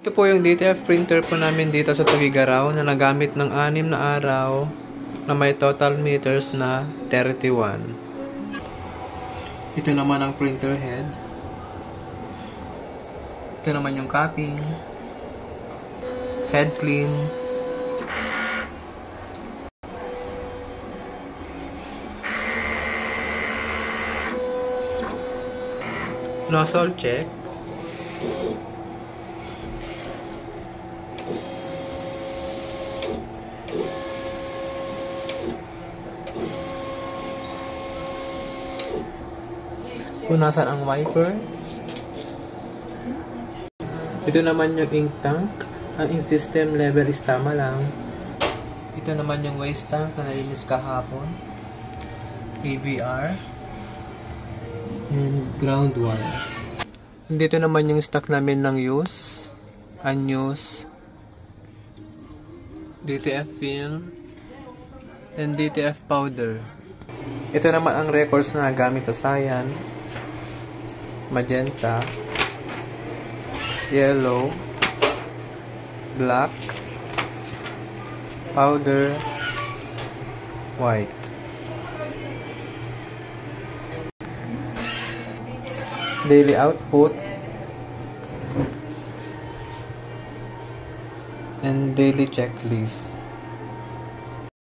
Ito po yung DTF printer po namin dito sa Tugigaraw na nagamit ng 6 na araw na may total meters na 31. Ito naman ang printer head. Ito naman yung capping. Head clean. Nozzle check. Punasan ang wiper. Ito naman yung ink tank. Ang ink system level is tama lang. Ito naman yung waste tank na nalinis kahapon. AVR. And ground wire. Dito naman yung stock namin ng use. Unused. DTF film. And DTF powder. Ito naman ang records na nagamit sa cyan. Magenta, yellow, black, powder, white. Daily output and daily checklist.